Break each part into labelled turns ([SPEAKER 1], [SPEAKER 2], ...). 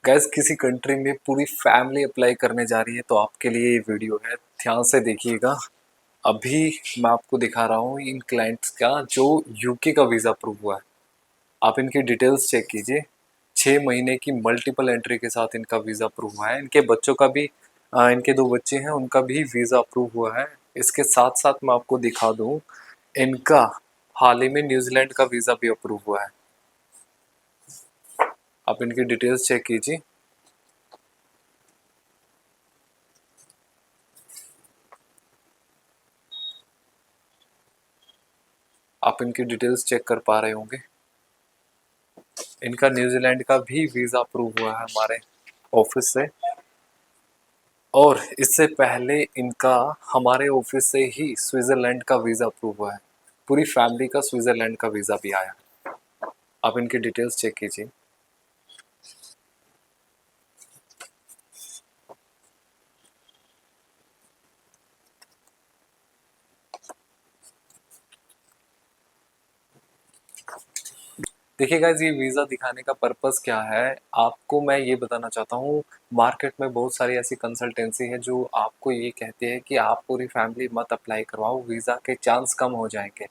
[SPEAKER 1] Gas किसी country में पूरी फैमिली अप्लाई करने जा रही है तो आपके लिए ये वीडियो है, ध्यान से देखिएगा। अभी मैं आपको दिखा रहा हूँ इन क्लाइंट्स का जो यूके का वीज़ा अप्रूव हुआ है। आप इनकी डिटेल्स चेक कीजिए। 6 महीने की मल्टीपल एंट्री के साथ इनका वीज़ा अप्रूव हुआ है। इनके बच्चों का भी इनके 2 बच्चे हैं, उनका भी वीज़ा अप्रूव हुआ है। इसके साथ साथ मैं आपको दिखा दूँ, इनका हाल ही में न्यूजीलैंड का वीज़ा भी अप्रूव हुआ है। आप इनकी डिटेल्स चेक कीजिए। आप इनकी डिटेल्स चेक कर पा रहे होंगे। इनका न्यूजीलैंड का भी वीज़ा अप्रूव हुआ है हमारे ऑफिस से, और इससे पहले इनका हमारे ऑफिस से ही स्विट्ज़रलैंड का वीज़ा अप्रूव हुआ है। पूरी फैमिली का स्विट्ज़रलैंड का वीज़ा भी आया। आप इनकी डिटेल्स चेक कीजिए। देखिए गाइस, ये वीज़ा दिखाने का पर्पस क्या है, आपको मैं ये बताना चाहता हूँ। मार्केट में बहुत सारी ऐसी कंसल्टेंसी है जो आपको ये कहती है कि आप पूरी फैमिली मत अप्लाई करवाओ, वीज़ा के चांस कम हो जाएंगे।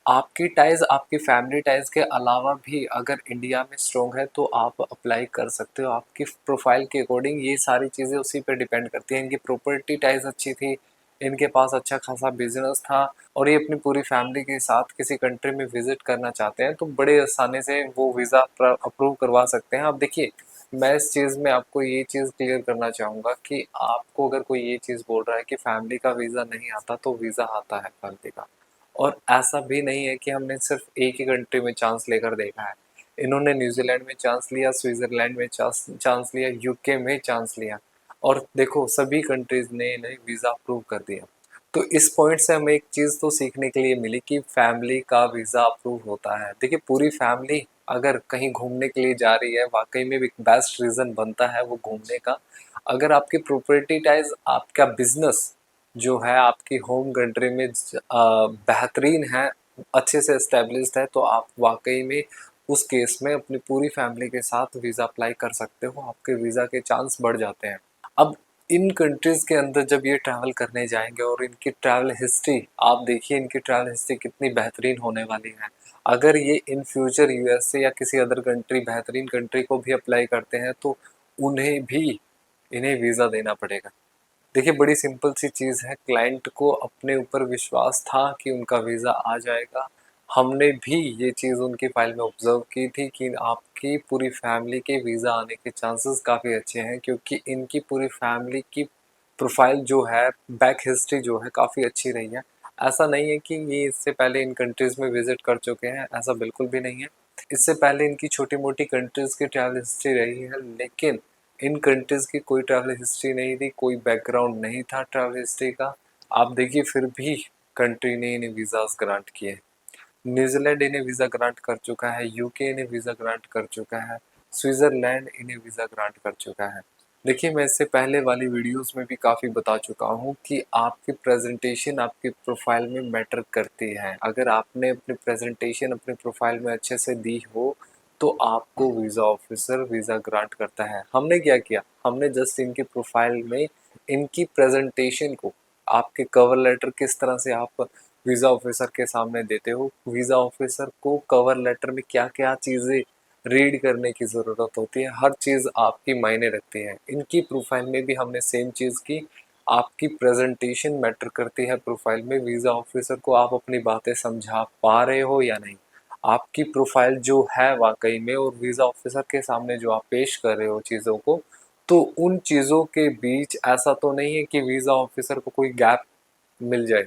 [SPEAKER 1] आपकी टाइज, आपकी फैमिली टाइज के अलावा भी अगर इंडिया में स्ट्रॉन्ग है तो आप अप्लाई कर सकते हो। आपकी प्रोफाइल के अकॉर्डिंग ये सारी चीज़ें उसी पे डिपेंड करती हैं। इनकी प्रॉपर्टी टाइज अच्छी थी, इनके पास अच्छा खासा बिजनेस था, और ये अपनी पूरी फैमिली के साथ किसी कंट्री में विजिट करना चाहते हैं तो बड़े आसानी से वो वीज़ा अप्रूव करवा सकते हैं। अब देखिए, मैं इस चीज़ में आपको ये चीज़ क्लियर करना चाहूँगा कि आपको अगर कोई ये चीज़ बोल रहा है कि फैमिली का वीज़ा नहीं आता, तो वीज़ा आता है फैमिली का। और ऐसा भी नहीं है कि हमने सिर्फ एक ही कंट्री में चांस लेकर देखा है। इन्होंने न्यूजीलैंड में चांस लिया, स्विट्जरलैंड में चांस लिया, यूके में चांस लिया, और देखो सभी कंट्रीज ने इन्हें वीज़ा अप्रूव कर दिया। तो इस पॉइंट से हमें एक चीज़ तो सीखने के लिए मिली कि फैमिली का वीज़ा अप्रूव होता है। देखिए, पूरी फैमिली अगर कहीं घूमने के लिए जा रही है, वाकई में एक बेस्ट रीज़न बनता है वो घूमने का। अगर आपकी प्रॉपर्टी टाइज, आपका बिजनेस जो है आपकी होम कंट्री में बेहतरीन है, अच्छे से एस्टेब्लिश्ड है, तो आप वाकई में उस केस में अपनी पूरी फैमिली के साथ वीज़ा अप्लाई कर सकते हो। आपके वीज़ा के चांस बढ़ जाते हैं। अब इन कंट्रीज़ के अंदर जब ये ट्रैवल करने जाएंगे और इनकी ट्रैवल हिस्ट्री आप देखिए, इनकी ट्रैवल हिस्ट्री कितनी बेहतरीन होने वाली है। अगर ये इन फ्यूचर यूएसए या किसी अदर कंट्री, बेहतरीन कंट्री को भी अप्लाई करते हैं तो उन्हें भी इन्हें वीज़ा देना पड़ेगा। देखिए, बड़ी सिंपल सी चीज़ है, क्लाइंट को अपने ऊपर विश्वास था कि उनका वीज़ा आ जाएगा। हमने भी ये चीज़ उनकी फ़ाइल में ऑब्ज़र्व की थी कि आपकी पूरी फैमिली के वीज़ा आने के चांसेस काफ़ी अच्छे हैं, क्योंकि इनकी पूरी फैमिली की प्रोफाइल जो है, बैक हिस्ट्री जो है काफ़ी अच्छी रही है। ऐसा नहीं है कि ये इससे पहले इन कंट्रीज़ में विज़िट कर चुके हैं, ऐसा बिल्कुल भी नहीं है। इससे पहले इनकी छोटी-मोटी कंट्रीज़ की ट्रैवल हिस्ट्री रही है, लेकिन इन कंट्रीज़ की कोई ट्रैवल हिस्ट्री नहीं थी, कोई बैकग्राउंड नहीं था ट्रैवल हिस्ट्री का। आप देखिए, फिर भी कंट्री ने इन्हें वीज़ास ग्रांट किए। न्यूजीलैंड इन्हें वीज़ा ग्रांट कर चुका है, यूके इन्हें वीज़ा ग्रांट कर चुका है, स्विट्ज़रलैंड इन्हें वीज़ा ग्रांट कर चुका है। देखिए, मैं इससे पहले वाली वीडियोस में भी काफ़ी बता चुका हूँ कि आपकी प्रेजेंटेशन आपकी प्रोफाइल में मैटर करती है। अगर आपने अपनी प्रेजेंटेशन अपनी प्रोफाइल में अच्छे से दी हो तो आपको वीज़ा ऑफिसर वीज़ा ग्रांट करता है। हमने क्या किया, हमने जस्ट इनकी प्रोफाइल में इनकी प्रेजेंटेशन को, आपके कवर लेटर किस तरह से आप वीज़ा ऑफिसर के सामने देते हो, वीज़ा ऑफिसर को कवर लेटर में क्या क्या चीज़ें रीड करने की ज़रूरत होती है, हर चीज़ आपकी मायने रखती है। इनकी प्रोफाइल में भी हमने सेम चीज़ की। आपकी प्रेजेंटेशन मैटर करती है प्रोफाइल में, वीज़ा ऑफिसर को आप अपनी बातें समझा पा रहे हो या नहीं। आपकी प्रोफाइल जो है वाकई में, और वीज़ा ऑफिसर के सामने जो आप पेश कर रहे हो चीज़ों को, तो उन चीज़ों के बीच ऐसा तो नहीं है कि वीज़ा ऑफिसर को कोई गैप मिल जाए।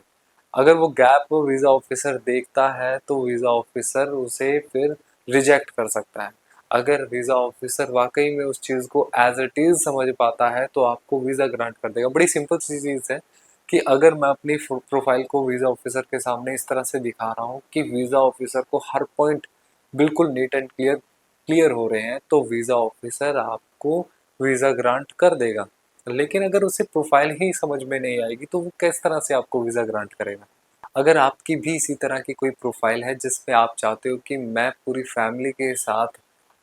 [SPEAKER 1] अगर वो गैप वीज़ा ऑफिसर देखता है तो वीज़ा ऑफिसर उसे फिर रिजेक्ट कर सकता है। अगर वीज़ा ऑफिसर वाकई में उस चीज़ को एज इट इज़ समझ पाता है तो आपको वीज़ा ग्रांट कर देगा। बड़ी सिंपल सी चीज़ है कि अगर मैं अपनी प्रोफाइल को वीज़ा ऑफिसर के सामने इस तरह से दिखा रहा हूँ कि वीज़ा ऑफिसर को हर पॉइंट बिल्कुल नीट एंड क्लियर क्लियर हो रहे हैं, तो वीज़ा ऑफिसर आपको वीज़ा ग्रांट कर देगा। लेकिन अगर उसे प्रोफाइल ही समझ में नहीं आएगी तो वो किस तरह से आपको वीज़ा ग्रांट करेगा। अगर आपकी भी इसी तरह की कोई प्रोफाइल है जिसमें आप चाहते हो कि मैं पूरी फैमिली के साथ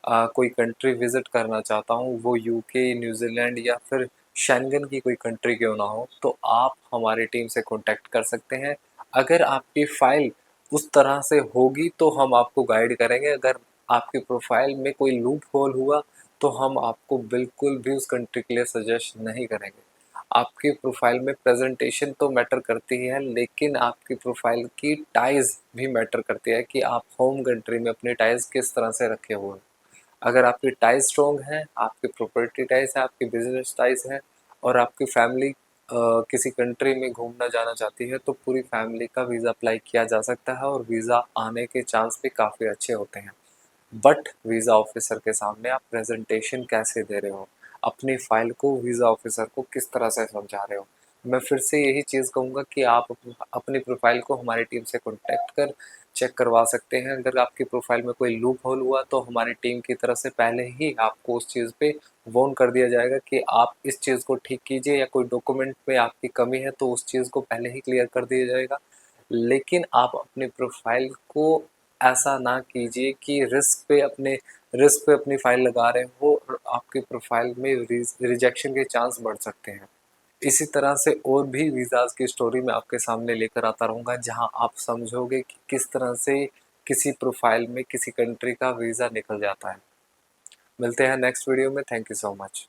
[SPEAKER 1] कोई कंट्री विज़िट करना चाहता हूँ, वो यूके, न्यूज़ीलैंड या फिर शेंगन की कोई कंट्री क्यों ना हो, तो आप हमारी टीम से कॉन्टैक्ट कर सकते हैं। अगर आपकी फ़ाइल उस तरह से होगी तो हम आपको गाइड करेंगे। अगर आपकी प्रोफ़ाइल में कोई लूप होल हुआ तो हम आपको बिल्कुल भी उस कंट्री के लिए सजेस्ट नहीं करेंगे। आपकी प्रोफ़ाइल में प्रेज़ेंटेशन तो मैटर करती है, लेकिन आपकी प्रोफ़ाइल की टाइज़ भी मैटर करती है कि आप होम कंट्री में अपनी टाइज़ किस तरह से रखे हुए हैं। अगर आपकी टाइज़ स्ट्रॉन्ग है, आपकी प्रॉपर्टी टाइज़ है, आपकी बिज़नेस टाइज़ है और आपकी फैमिली किसी कंट्री में घूमना जाना चाहती है, तो पूरी फैमिली का वीज़ा अप्लाई किया जा सकता है और वीज़ा आने के चांस भी काफ़ी अच्छे होते हैं। बट वीज़ा ऑफिसर के सामने आप प्रेजेंटेशन कैसे दे रहे हो, अपनी फ़ाइल को वीज़ा ऑफिसर को किस तरह से समझा रहे हो। मैं फिर से यही चीज़ कहूँगा कि आप अपनी प्रोफ़ाइल को हमारी टीम से कॉन्टैक्ट कर चेक करवा सकते हैं। अगर आपकी प्रोफ़ाइल में कोई लूप होल हुआ तो हमारी टीम की तरफ से पहले ही आपको उस चीज़ पे वार्न कर दिया जाएगा कि आप इस चीज़ को ठीक कीजिए, या कोई डॉक्यूमेंट में आपकी कमी है तो उस चीज़ को पहले ही क्लियर कर दिया जाएगा। लेकिन आप अपनी प्रोफ़ाइल को ऐसा ना कीजिए कि रिस्क पे अपनी फ़ाइल लगा रहे हो और आपकी प्रोफ़ाइल में रिजेक्शन के चांस बढ़ सकते हैं। इसी तरह से और भी वीज़ाज़ की स्टोरी मैं आपके सामने लेकर आता रहूँगा, जहाँ आप समझोगे कि किस तरह से किसी प्रोफ़ाइल में किसी कंट्री का वीज़ा निकल जाता है। मिलते हैं नेक्स्ट वीडियो में। Thank you so much.